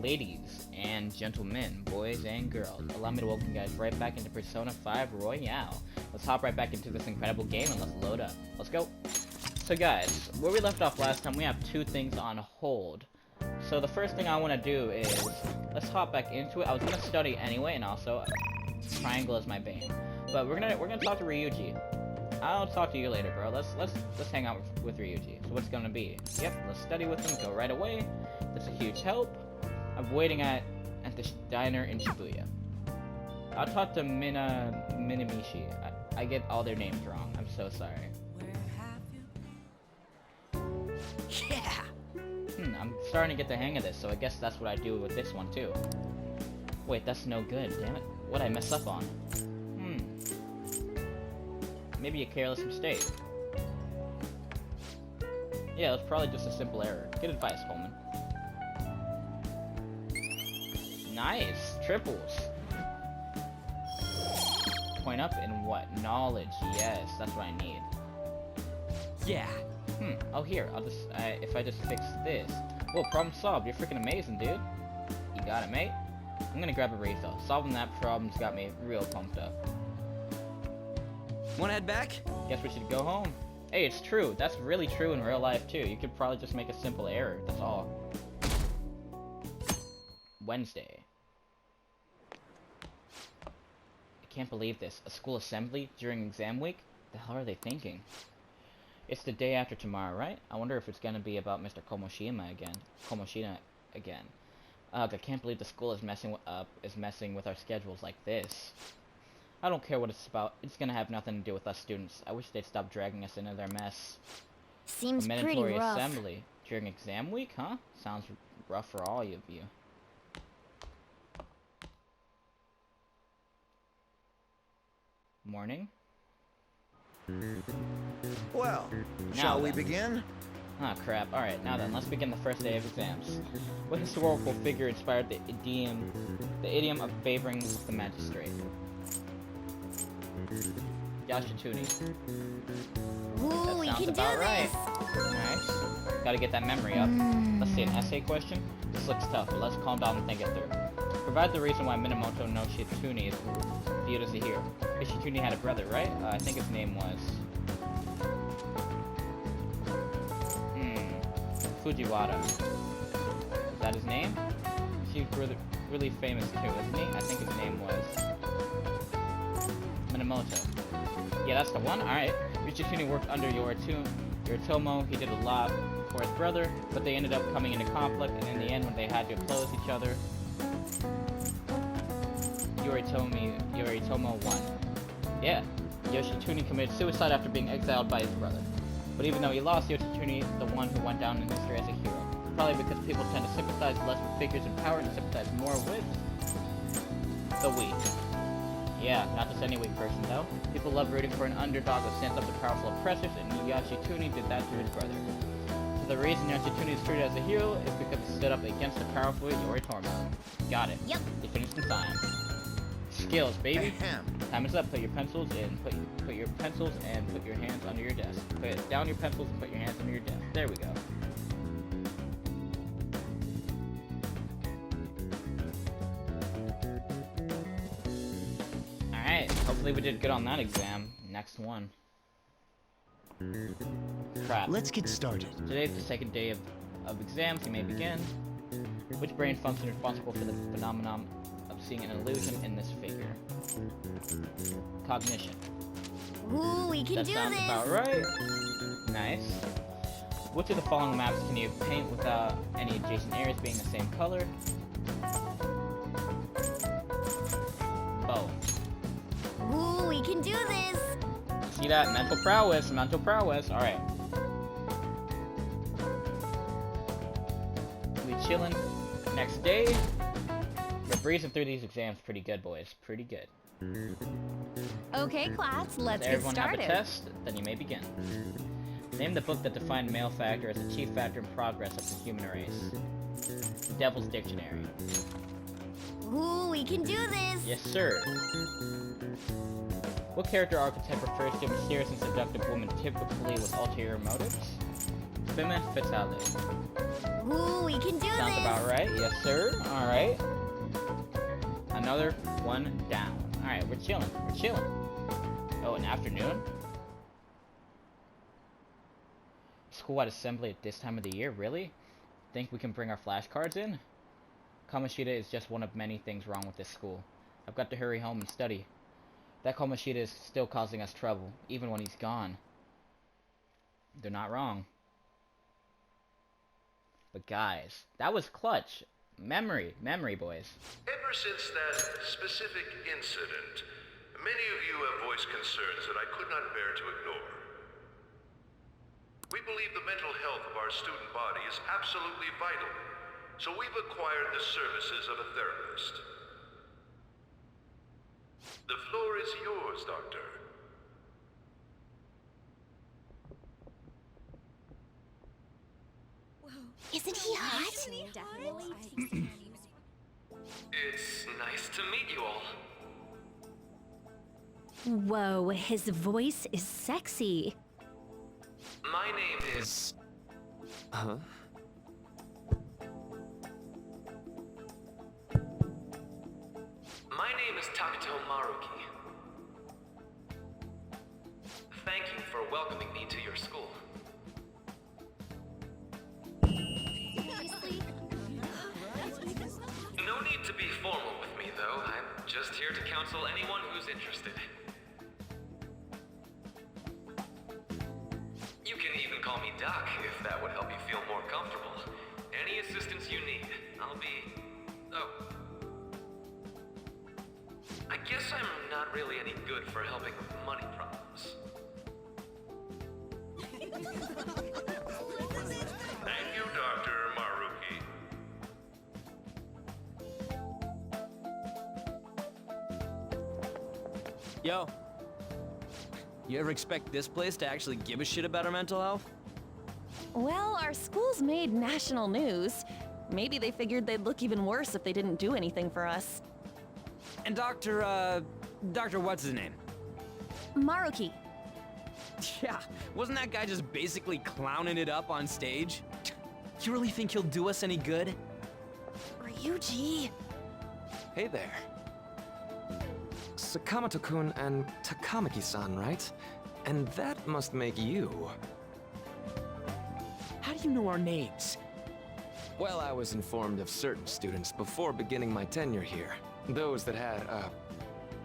Ladies and gentlemen, boys and girls, allow me to welcome you guys right back into Persona 5 Royale. Let's hop right back into this incredible game and let's load up. Let's go. So guys, where we left off last time, we have two things on hold. So the first thing I want to do is, let's hop back into it. I was going to study anyway, and also, Triangle is my bane. But we're gonna talk to Ryuji. I'll talk to you later, bro. Let's hang out with Ryuji. So what's gonna be? Yep, let's study with him, go right away. That's a huge help. I'm waiting at the diner in Shibuya. I'll talk to Minamishi. I get all their names wrong. I'm so sorry. Yeah. I'm starting to get the hang of this, so I guess that's what I do with this one too. Wait, that's no good. Damn it. What'd I mess up on? Maybe a careless mistake. Yeah, it was probably just a simple error. Good advice, Coleman. Nice! Triples! Point up in what? Knowledge. Yes, that's what I need. Yeah. Oh, here. I'll just, if I just fix this. Whoa, problem solved. You're freaking amazing, dude. You got it, mate. I'm gonna grab a refill. Solving that problem's got me real pumped up. Wanna head back? Guess we should go home. Hey, it's true. That's really true in real life, too. You could probably just make a simple error. That's all. Wednesday. I can't believe this. A school assembly during exam week? The hell are they thinking? It's the day after tomorrow, right? I wonder if it's gonna be about Mr. Komoshima again. Ugh, I can't believe the school is messing with our schedules like this. I don't care what it's about. It's gonna have nothing to do with us students. I wish they'd stop dragging us into their mess. Seems A pretty mandatory rough. assembly during exam week, huh? Sounds rough for all of you. Morning? Well, Now shall we then. begin? Ah, crap. Alright, now then, let's begin the first day of exams. What historical figure inspired the idiom of favoring the magistrate? Yashituni. Ooh, we Sounds can do about right. this! Nice. Gotta get that memory up. Let's see, an essay question? This looks tough, but let's calm down and think it through. Provide the reason why Minamoto no Shituni is viewed as a hero. Shituni had a brother, right? I think his name was... Fujiwara. Is that his name? He's really famous too, isn't he? I think his name was... Minamoto. Yeah, that's the one? Alright. Shituni worked under Yoritomo. He did a lot for his brother, but they ended up coming into conflict, and in the end, when they had to oppose each other, Yoritomo won. Yeah, Yoshituni committed suicide after being exiled by his brother. But even though he lost, Yoshituni is the one who went down in history as a hero. Probably because people tend to sympathize less with figures in power and sympathize more with the weak. Yeah, not just any weak person though. People love rooting for an underdog who stands up to powerful oppressors, and Yoshituni did that to his brother. So the reason Yoshituni is treated as a hero is because he stood up against the powerful Yoritomo. Got it. Yep. You finished in time. Skills, baby. Ahem. Time is up. Put your pencils in. Put your pencils and put your hands under your desk. Put down your pencils and put your hands under your desk. There we go. Alright. Hopefully we did good on that exam. Next one. Crap. Let's get started. Today's the second day of exams. You may begin. Which brain function is responsible for the phenomenon of seeing an illusion in this figure? Cognition. Ooh, we can That do sounds this! about right. Nice. Which of the following maps can you paint without any adjacent areas being the same color? Both. Ooh, we can do this! See that? Mental prowess, mental prowess. Alright. We chillin'. Next day. We're breezing through these exams pretty good, boys. Pretty good. Okay, class, let's Does get everyone have a started. test? Then you may begin. Name the book that defined male factor as the chief factor in progress of the human race. Devil's Dictionary. Ooh, we can do this! Yes, sir. What character archetype refers to a mysterious and seductive woman typically with ulterior motives? Spinman Fatality. Ooh, we can do Sounds this. about right. Yes, sir. Alright. Another one down. Alright, we're chilling. We're chilling. Oh, an afternoon? School-wide assembly at this time of the year? Really? Think we can bring our flashcards in? Kamoshida is just one of many things wrong with this school. I've got to hurry home and study. That Kamoshida is still causing us trouble, even when he's gone. They're not wrong. But guys, that was clutch. Memory, boys. Ever since that specific incident, many of you have voiced concerns that I could not bear to ignore. We believe the mental health of our student body is absolutely vital, so we've acquired the services of a therapist. The floor is yours, Doctor. Isn't he hot? It's nice to meet you all. Whoa, his voice is sexy. My name is... Huh? My name is Takuto Maruki. Thank you for welcoming me to your school. No need to be formal with me, though. I'm just here to counsel anyone who's interested. You can even call me Doc, if that would help you feel more comfortable. Any assistance you need, I'll be... Oh. I guess I'm not really any good for helping with money problems. Thank you, Dr. Maruki. Yo. You ever expect this place to actually give a shit about our mental health? Well, our school's made national news. Maybe they figured they'd look even worse if they didn't do anything for us. And Dr. what's his name? Maruki. Yeah, wasn't that guy just basically clowning it up on stage? You really think he'll do us any good? Ryuji. Hey there. Sakamoto-kun and Takamaki-san, right? And that must make you. How do you know our names? Well, I was informed of certain students before beginning my tenure here. Those that had,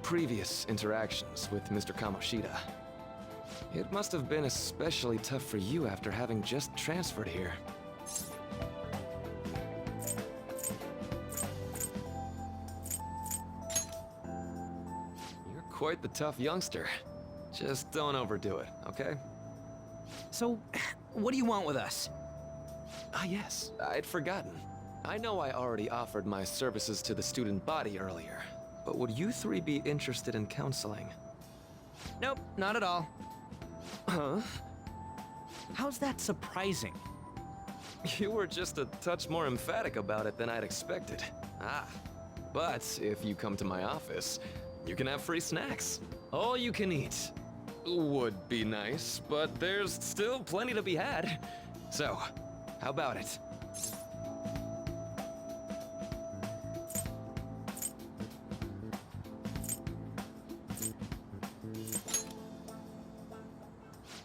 previous interactions with Mr. Kamoshida. It must have been especially tough for you after having just transferred here. You're quite the tough youngster. Just don't overdo it, okay? So, what do you want with us? Ah, yes, I'd forgotten. I know I already offered my services to the student body earlier, but would you three be interested in counseling? Nope, not at all. Huh? How's that surprising? You were just a touch more emphatic about it than I'd expected. Ah, but if you come to my office, you can have free snacks. All you can eat. Would be nice, but there's still plenty to be had. So, how about it?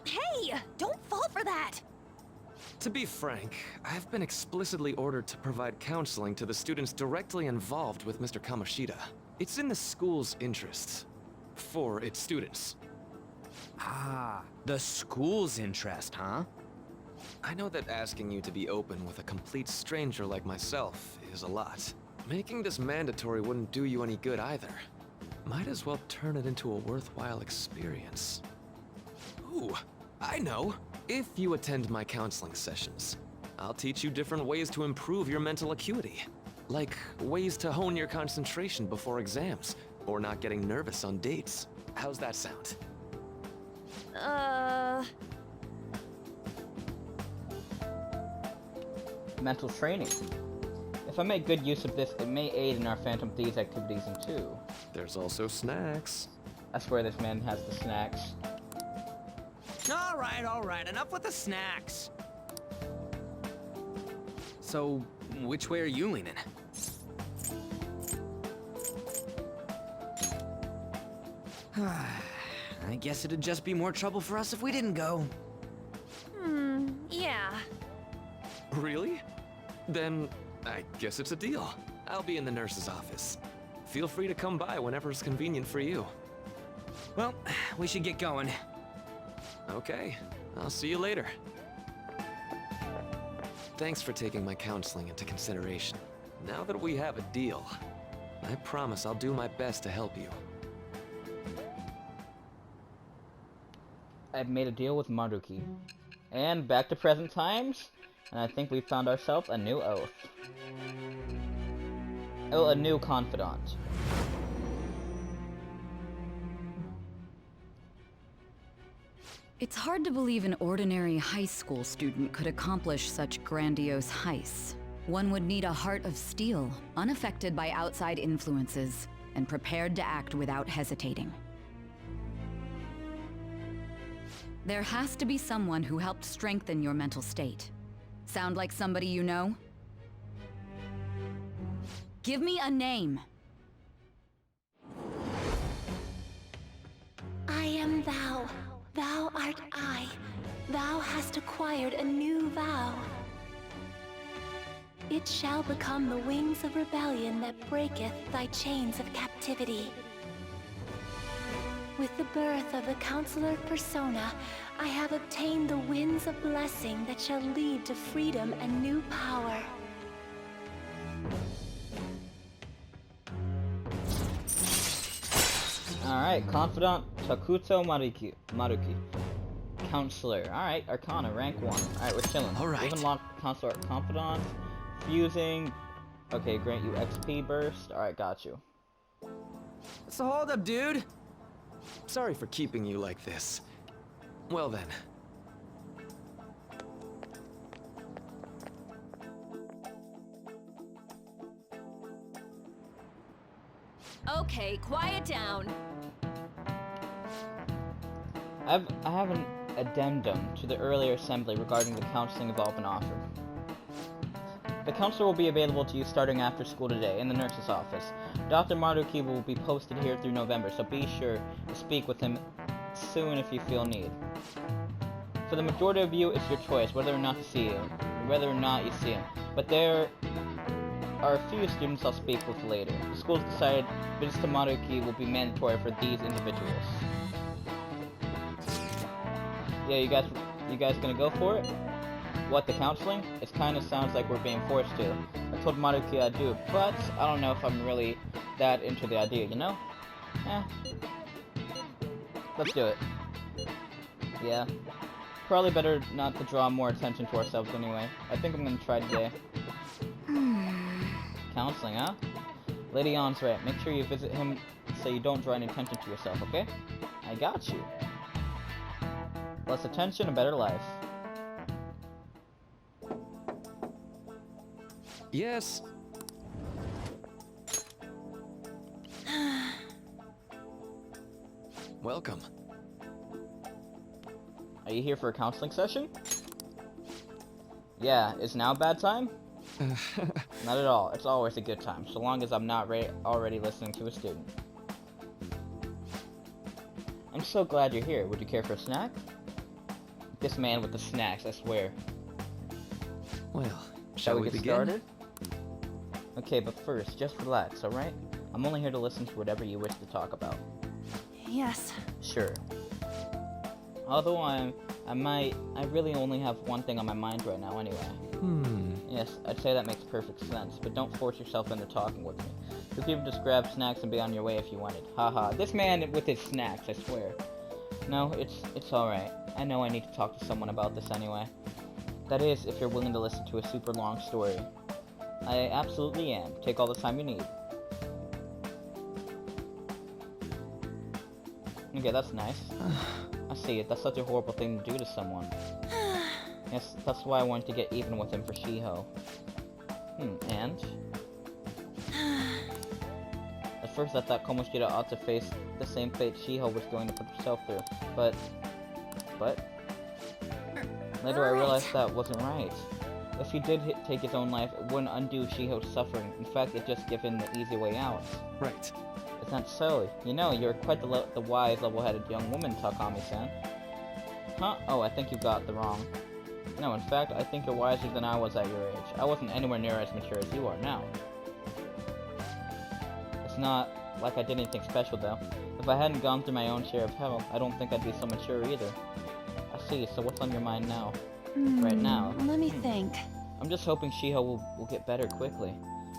Hey, don't fall for that. To be frank, I've been explicitly ordered to provide counseling to the students directly involved with Mr. Kamoshida. It's in the school's interests. For its students. Ah, the school's interest, huh? I know that asking you to be open with a complete stranger like myself is a lot. Making this mandatory wouldn't do you any good either. Might as well turn it into a worthwhile experience. Ooh, I know. If you attend my counseling sessions, I'll teach you different ways to improve your mental acuity. Like ways to hone your concentration before exams, or not getting nervous on dates. How's that sound? Mental training. If I make good use of this, it may aid in our Phantom Thieves activities too. There's also snacks. I swear this man has the snacks. All right, enough with the snacks. So, which way are you leaning? I guess it'd just be more trouble for us if we didn't go. Yeah. Really? Then I guess it's a deal. I'll be in the nurse's office. Feel free to come by whenever it's convenient for you. Well, we should get going. Okay, I'll see you later. Thanks for taking my counseling into consideration. Now that we have a deal, I promise I'll do my best to help you. I've made a deal with Maruki. And back to present times, and I think we found ourselves a new oath. Oh, a new confidant. It's hard to believe an ordinary high school student could accomplish such grandiose heists. One would need a heart of steel, unaffected by outside influences, and prepared to act without hesitating. There has to be someone who helped strengthen your mental state. Sound like somebody you know? Give me a name. I am thou. Thou art I. Thou hast acquired a new vow. It shall become the wings of rebellion that breaketh thy chains of captivity. With the birth of the Counselor Persona, I have obtained the winds of blessing that shall lead to freedom and new power. Alright, Confidant Takuto Maruki. Counselor. Alright, Arcana, rank 1. Alright, we're chilling. Alright. We've unlocked Counselor Confidant. Fusing. Okay, grant you XP burst. Alright, got you. What's the holdup, dude? Sorry for keeping you like this. Well then. Okay, quiet down. I have an addendum to the earlier assembly regarding the counseling involvement offered. The counselor will be available to you starting after school today in the nurse's office. Dr. Maruki will be posted here through November, so be sure to speak with him soon if you feel need. For the majority of you, it's your choice whether or not you see him. But there are a few students I'll speak with later. The school's decided visits to Maruki will be mandatory for these individuals. Yeah, you guys gonna go for it? What, the counseling? It kinda sounds like we're being forced to. I told Maruki I'd do it, but I don't know if I'm really that into the idea, you know? Let's do it. Yeah. Probably better not to draw more attention to ourselves anyway. I think I'm gonna try today. Counseling, huh? Lady On's right. Make sure you visit him so you don't draw any attention to yourself, okay? I got you. Less attention, a better life. Yes. Welcome. Are you here for a counseling session? Yeah, is now a bad time? Not at all. It's always a good time, so long as I'm not already listening to a student. I'm so glad you're here. Would you care for a snack? This man with the snacks, I swear. Well, Shall we get begin? started? Okay, but first, just relax, alright? I'm only here to listen to whatever you wish to talk about. Yes. Sure. Although I really only have one thing on my mind right now anyway. Yes, I'd say that makes perfect sense, but don't force yourself into talking with me. You could even just grab snacks and be on your way if you wanted. Haha, this man with his snacks, I swear. No, it's alright. I know I need to talk to someone about this anyway. That is, if you're willing to listen to a super long story. I absolutely am. Take all the time you need. Okay, that's nice. I see it. That's such a horrible thing to do to someone. Yes, that's why I wanted to get even with him for Shiho. And? At first I thought Komoshida ought to face the same fate Shiho was going to put herself through, but... Later I realized that wasn't right. If he did take his own life, it wouldn't undo Shiho's suffering. In fact, it just give him the easy way out. Right. Is that so? You know, you're quite the wise, level-headed young woman, Takami-san. Huh? Oh, I think you got the wrong. No, in fact, I think you're wiser than I was at your age. I wasn't anywhere near as mature as you are now. It's not like I did anything special, though. If I hadn't gone through my own share of hell, I don't think I'd be so mature either. I see, so what's on your mind now? Right now? Let me think. I'm just hoping Shiho will get better quickly.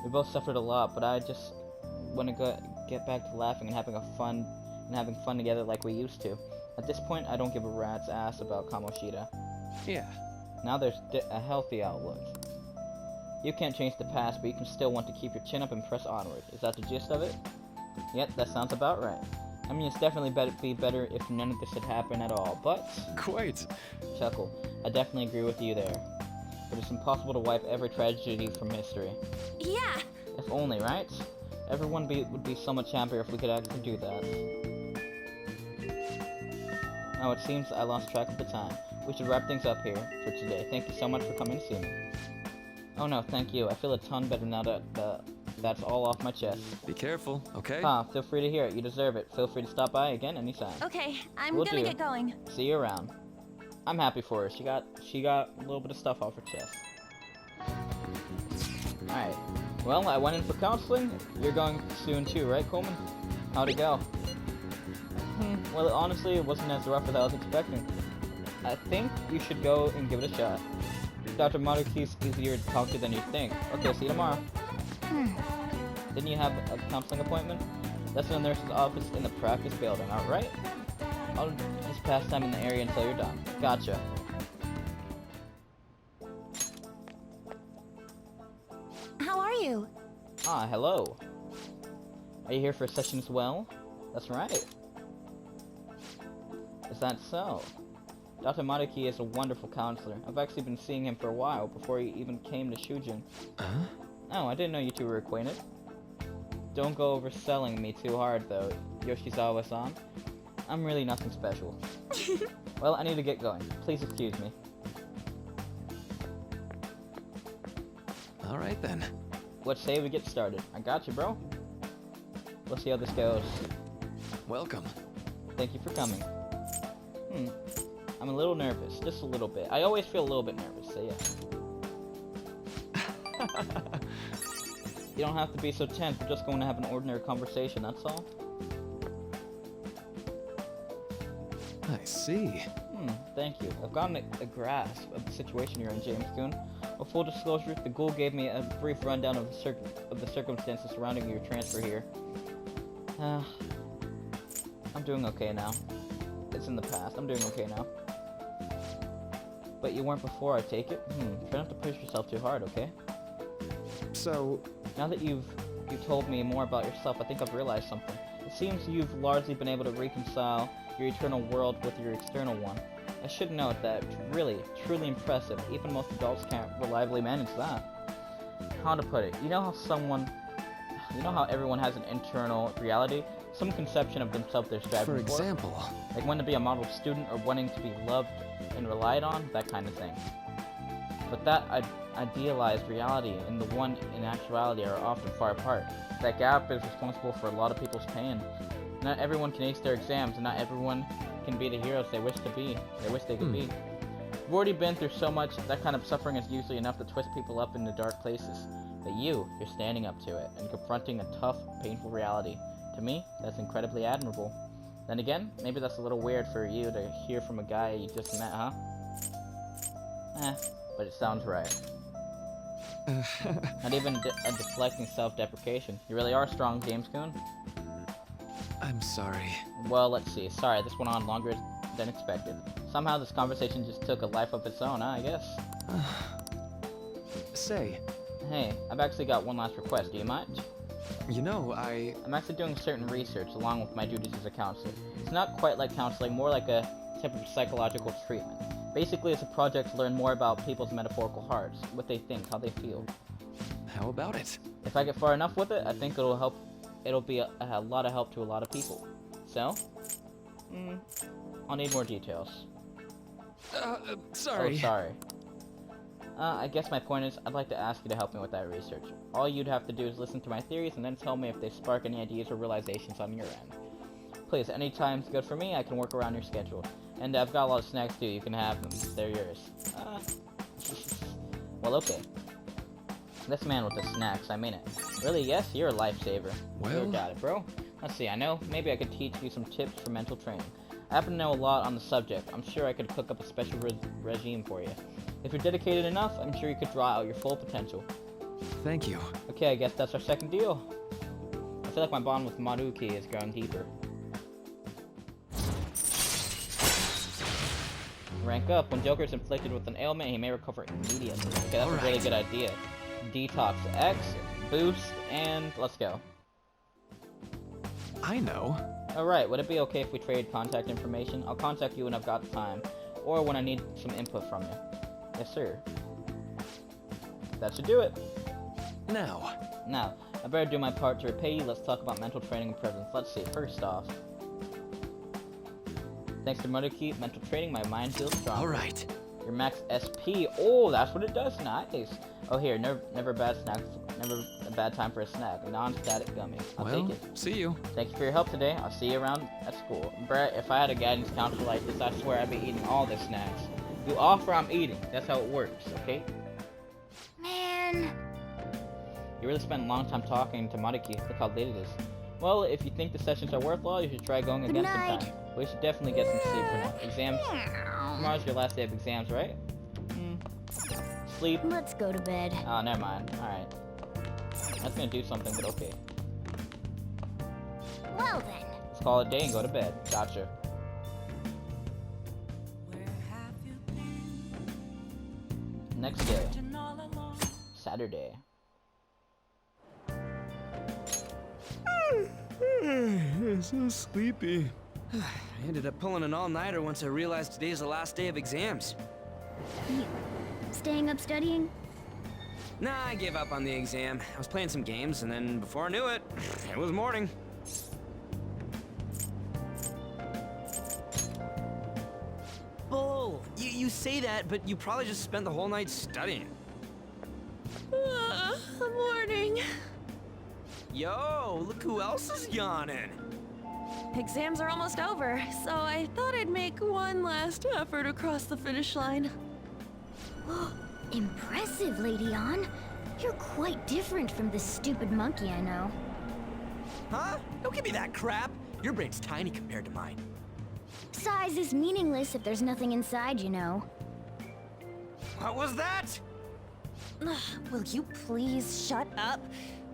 We both suffered a lot, but I just want to get back to laughing and having fun together like we used to. At this point, I don't give a rat's ass about Kamoshida. Yeah. Now there's a healthy outlook. You can't change the past, but you can still want to keep your chin up and press onward. Is that the gist of it? Yep, that sounds about right. I mean, it's definitely be better if none of this had happened at all, but... Quite. Chuckle. I definitely agree with you there. But it's impossible to wipe every tragedy from history. Yeah! If only, right? Everyone would be so much happier if we could actually do that. Now it seems I lost track of the time. We should wrap things up here for today. Thank you so much for coming to see me. Oh no, thank you. I feel a ton better now that that's all off my chest. Be careful, okay? Feel free to hear it. You deserve it. Feel free to stop by again anytime. Okay, I'm Will gonna do. get going. See you around. I'm happy for her. She got a little bit of stuff off her chest. Alright. Well, I went in for counseling. You're going soon too, right, Coleman? How'd it go? Well, honestly, it wasn't as rough as I was expecting. I think you should go and give it a shot. Dr. Maruki's easier to talk to than you think. Okay, see you tomorrow. Didn't you have a counseling appointment? That's in the nurse's office in the practice building, alright? I'll just pass time in the area until you're done. Gotcha. How are you? Ah, hello. Are you here for a session as well? That's right. Is that so? Dr. Maruki is a wonderful counselor. I've actually been seeing him for a while, before he even came to Shujin. Huh? Oh, I didn't know you two were acquainted. Don't go overselling me too hard, though, Yoshizawa-san. I'm really nothing special. Well, I need to get going. Please excuse me. Alright then. Let's say we get started. I got you, bro. We'll see how this goes. Welcome. Thank you for coming. I'm a little nervous. Just a little bit. I always feel a little bit nervous, so yeah. You don't have to be so tense. We're just going to have an ordinary conversation, that's all. I see. Thank you. I've gotten a grasp of the situation you're in, James-kun. With full disclosure, the ghoul gave me a brief rundown of the circumstances surrounding your transfer here. I'm doing okay now. It's in the past. I'm doing okay now. But you weren't before, I take it? Try not to push yourself too hard, okay? So... Now that you told me more about yourself, I think I've realized something. It seems you've largely been able to reconcile your eternal world with your external one. I should note that really, truly impressive. Even most adults can't reliably manage that. How to put it? You know how everyone has an internal reality? Some conception of themselves they're striving for. For example? Like wanting to be a model student or wanting to be loved and relied on, that kind of thing. But that idealized reality and the one in actuality are often far apart. That gap is responsible for a lot of people's pain. Not everyone can ace their exams, and not everyone can be the heroes they wish to be. They wish they could be. We've already been through so much, that kind of suffering is usually enough to twist people up into dark places. But you're standing up to it, and confronting a tough, painful reality. To me, that's incredibly admirable. Then again, maybe that's a little weird for you to hear from a guy you just met, huh? But it sounds right. Not even a deflecting self-deprecation. You really are strong, James-kun. I'm sorry. Well, let's see. Sorry, this went on longer than expected. Somehow this conversation just took a life of its own, I guess. Say. Hey, I've actually got one last request. Do you mind? You know, I'm actually doing certain research along with my duties as a counselor. It's not quite like counseling, more like a type of psychological treatment. Basically, it's a project to learn more about people's metaphorical hearts, what they think, how they feel. How about it? If I get far enough with it, I think it'll be a lot of help to a lot of people. So, I'll need more details. Sorry. Oh, sorry. I guess my point is, I'd like to ask you to help me with that research. All you'd have to do is listen to my theories and then tell me if they spark any ideas or realizations on your end. Please, any time's good for me, I can work around your schedule. And I've got a lot of snacks too, you can have them. They're yours. Well, okay. This man with the snacks, I mean it. Really, yes, you're a lifesaver. Well- You got it, bro. Let's see, I know, maybe I could teach you some tips for mental training. I happen to know a lot on the subject. I'm sure I could cook up a special regime for you. If you're dedicated enough, I'm sure you could draw out your full potential. Thank you. Okay, I guess that's our second deal. I feel like my bond with Maruki is growing deeper. Rank up. When Joker is inflicted with an ailment, he may recover immediately. Okay, that's a really good idea. Detox X, boost, and let's go. I know. Alright, would it be okay if we trade contact information? I'll contact you when I've got the time, or when I need some input from you. Yes, sir. That should do it. Now. Now, I better do my part to repay you. Let's talk about mental training and presence. Let's see, first off. Thanks to Maruki, mental training, my mind feels strong. Alright. Your max SP. Oh, that's what it does. Nice. Oh, here, never a bad snack. Never a bad time for a snack. Non-static gummy. I'll take it. See you. Thank you for your help today. I'll see you around at school. Brett, if I had a guidance counselor like this, I swear I'd be eating all the snacks. You offer, I'm eating. That's how it works, okay? Man. You really spent a long time talking to Maruki. Look how late it is. Well, if you think the sessions are worthwhile, you should try going again night. sometime. We should definitely get some sleep for now. Exams. Tomorrow's your last day of exams, right? Sleep. Let's go to bed. Oh, never mind. Alright. I was gonna do something, but okay. Well then. Let's call it a day and go to bed. Gotcha. Next day. Saturday. So sleepy. I ended up pulling an all-nighter once I realized today's the last day of exams. You staying up studying? Nah, I gave up on the exam. I was playing some games, and then before I knew it, it was morning. Bull! You say that, but you probably just spent the whole night studying. Morning. Yo, look who else is yawning. Exams are almost over, so I thought I'd make one last effort across the finish line. Impressive, Lady Ann. You're quite different from this stupid monkey I know. Huh? Don't give me that crap. Your brain's tiny compared to mine. Size is meaningless if there's nothing inside, you know. What was that? Will you please shut up?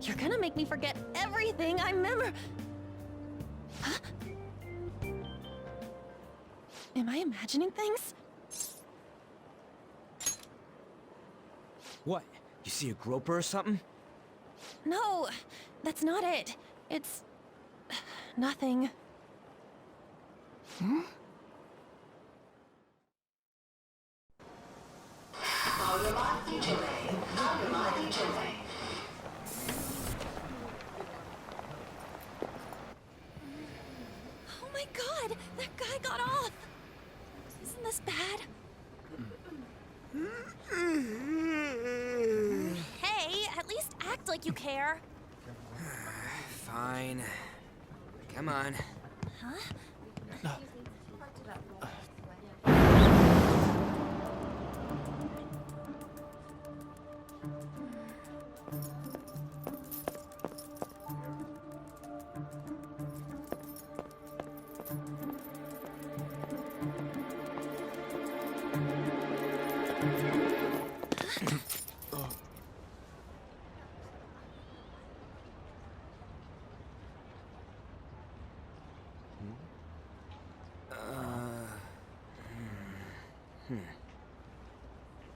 You're gonna make me forget everything I remember. Huh? Am I imagining things? What? You see a groper or something? No, that's not it. It's nothing. Oh my god, that guy got off. Isn't this bad? Hey, at least act like you care. Fine. Come on.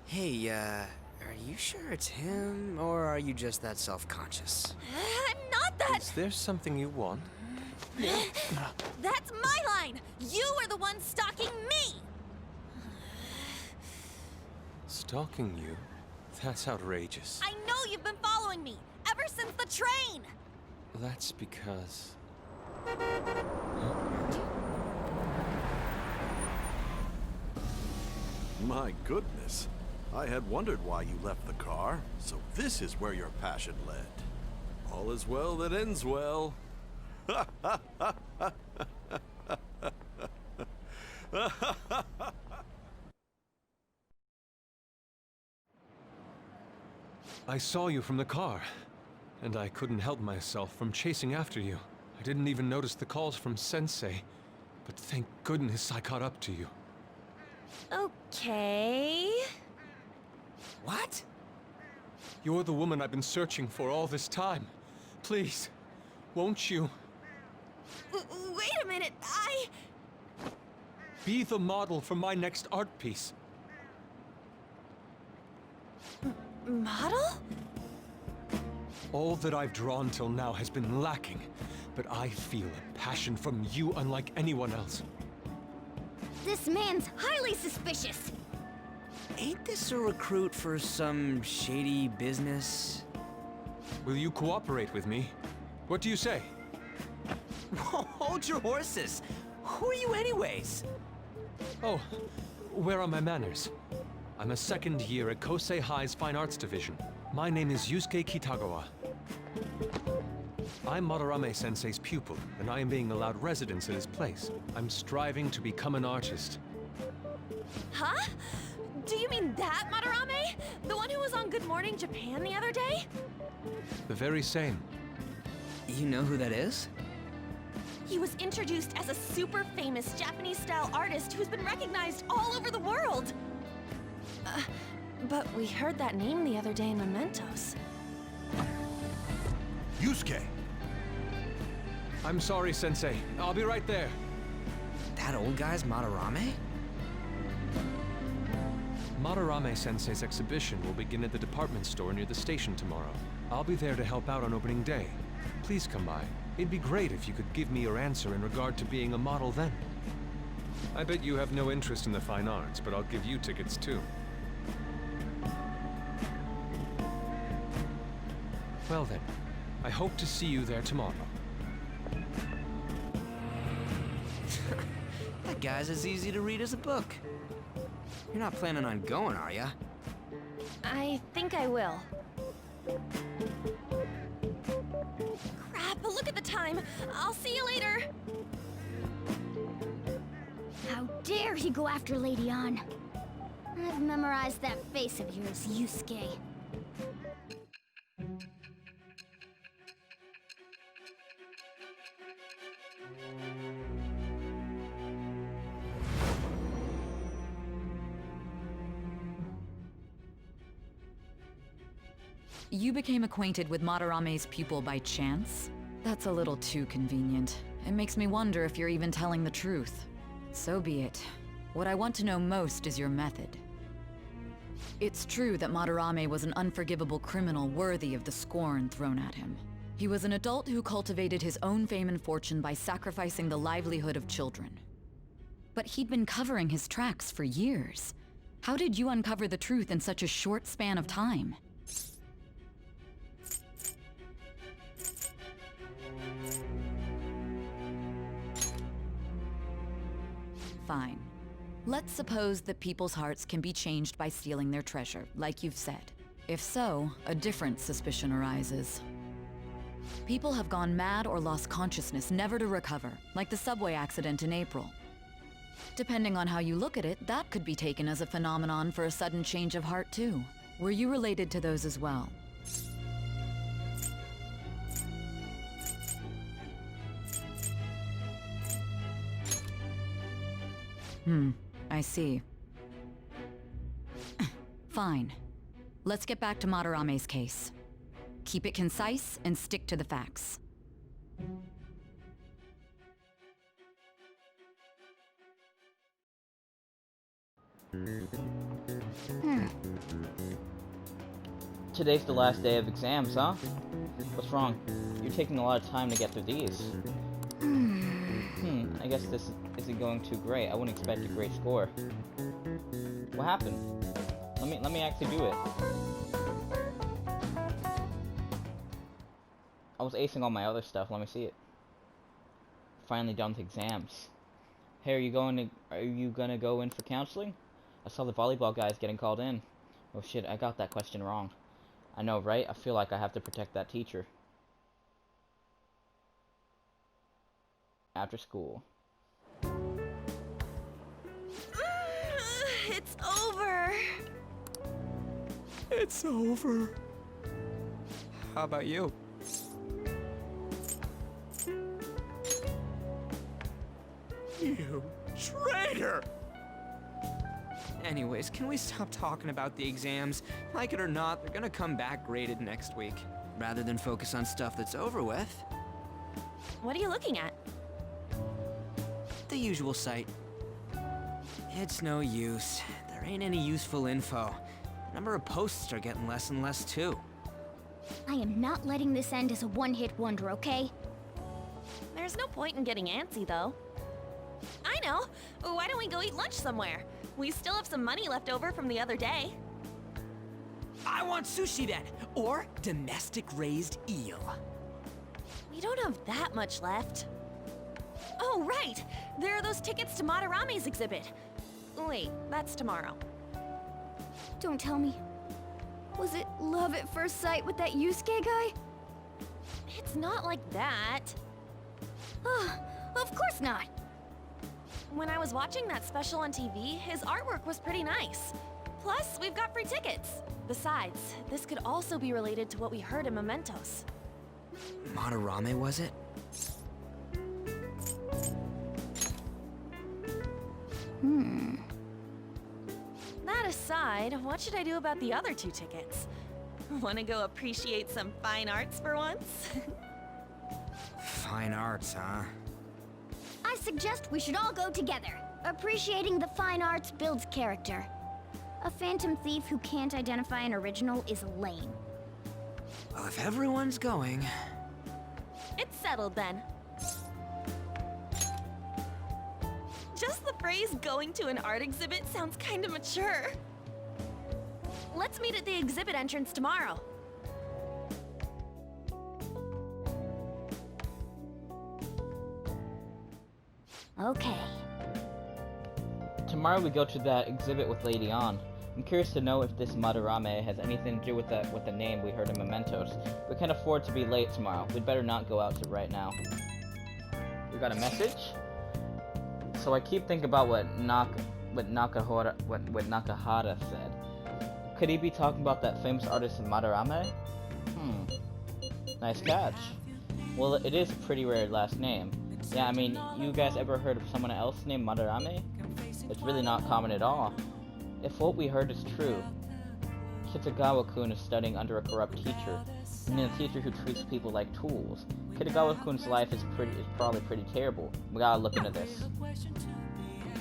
Hey, are you sure it's him, or are you just that self-conscious? I'm not that. Is there something you want? That's my line. You are the one stalking me. Stalking you? That's outrageous. I know you've been following me ever since the train. That's because... My goodness. I had wondered why you left the car, so this is where your passion led. All is well that ends well. I saw you from the car, and I couldn't help myself from chasing after you. I didn't even notice the calls from Sensei, but thank goodness I caught up to you. Okay. What? You're the woman I've been searching for all this time. Please, won't you Wait a minute, be the model for my next art piece? Model? All that I've drawn till now has been lacking, but I feel a passion from you unlike anyone else. This man's highly suspicious. Ain't this a recruit for some shady business? Will you cooperate with me? What do you say? Hold your horses. Who are you anyways? Oh, where are my manners? I'm a second year at Kosei High's Fine Arts Division. My name is Yusuke Kitagawa. I'm Madarame Sensei's pupil, and I am being allowed residence at his place. I'm striving to become an artist. Huh? Do you mean that Madarame? The one who was on Good Morning Japan the other day? The very same. You know who that is? He was introduced as a super famous Japanese-style artist who's been recognized all over the world. But we heard that name the other day in Mementos. Yusuke! I'm sorry, Sensei. I'll be right there. That old guy's Madarame? Madarame Sensei's exhibition will begin at the department store near the station tomorrow. I'll be there to help out on opening day. Please come by. It'd be great if you could give me your answer in regard to being a model then. I bet you have no interest in the fine arts, but I'll give you tickets too. Well then, I hope to see you there tomorrow. That guy's as easy to read as a book. You're not planning on going, are ya? I think I will. Crap, look at the time. I'll see you later. How dare he go after Lady Ann? I've memorized that face of yours, Yusuke. You became acquainted with Madarame's pupil by chance? That's a little too convenient. It makes me wonder if you're even telling the truth. So be it. What I want to know most is your method. It's true that Madarame was an unforgivable criminal worthy of the scorn thrown at him. He was an adult who cultivated his own fame and fortune by sacrificing the livelihood of children. But he'd been covering his tracks for years. How did you uncover the truth in such a short span of time? Fine. Let's suppose that people's hearts can be changed by stealing their treasure, like you've said. If so, a different suspicion arises. People have gone mad or lost consciousness, never to recover, like the subway accident in April. Depending on how you look at it, that could be taken as a phenomenon for a sudden change of heart too. Were you related to those as well? I see. Fine. Let's get back to Madarame's case. Keep it concise and stick to the facts. Today's the last day of exams, huh? What's wrong? You're taking a lot of time to get through these. I guess this isn't going too great. I wouldn't expect a great score. What happened? Let me actually do it. I was acing all my other stuff. Let me see it. Finally done with exams. Hey, are you gonna go in for counseling? I saw the volleyball guys getting called in. Oh shit, I got that question wrong. I know, right? I feel like I have to protect that teacher. After school. It's over. It's over. How about you? You traitor! Anyways, can we stop talking about the exams? Like it or not, they're gonna come back graded next week. Rather than focus on stuff that's over with. What are you looking at? The usual site. It's no use. There ain't any useful info. The number of posts are getting less and less too. I am not letting this end as a one-hit wonder, okay? There's no point in getting antsy, though. I know. Why don't we go eat lunch somewhere? We still have some money left over from the other day. I want sushi then, or domestic-raised eel. We don't have that much left. Oh, right! There are those tickets to Madarame's exhibit. Wait, that's tomorrow. Don't tell me. Was it love at first sight with that Yusuke guy? It's not like that. Of course not. When I was watching that special on TV, his artwork was pretty nice. Plus, we've got free tickets. Besides, this could also be related to what we heard in Mementos. Madarame, was it? That aside, what should I do about the other 2 tickets? Wanna go appreciate some fine arts for once? Fine arts, huh? I suggest we should all go together. Appreciating the fine arts builds character. A phantom thief who can't identify an original is lame. Well, if everyone's going... It's settled then. Just the phrase going to an art exhibit sounds kinda mature. Let's meet at the exhibit entrance tomorrow. Okay. Tomorrow we go to that exhibit with Lady On. I'm curious to know if this Madarame has anything to do with the name we heard in Mementos. We can't afford to be late tomorrow. We'd better not go out to right now. We got a message? So I keep thinking about what Nakahara said. Could he be talking about that famous artist Madarame? Nice catch. Well, it is a pretty rare last name. Yeah, I mean, you guys ever heard of someone else named Madarame? It's really not common at all. If what we heard is true, Kitagawa-kun is studying under a corrupt teacher. I mean, a teacher who treats people like tools. Kitagawa-kun's life is probably pretty terrible. We gotta look into this.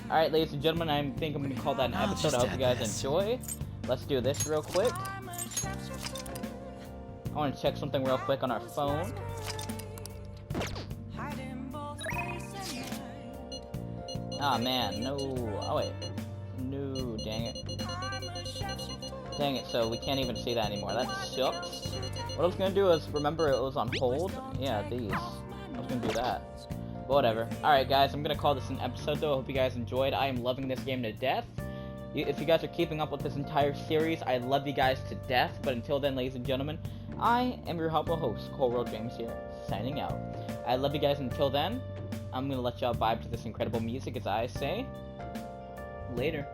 Alright, ladies and gentlemen, I think I'm gonna call that an episode. I hope you guys enjoy. Let's do this real quick. I want to check something real quick on our phone. Ah, man, no. Oh, wait. No, dang it. Dang it, so we can't even see that anymore. That sucks. What I was gonna do is, remember it was on hold? Yeah, these. I was gonna do that. But whatever. Alright, guys, I'm gonna call this an episode, though. I hope you guys enjoyed. I am loving this game to death. If you guys are keeping up with this entire series, I love you guys to death. But until then, ladies and gentlemen, I am your humble host, Cole World James here, signing out. I love you guys until then. I'm gonna let y'all vibe to this incredible music as I say, later.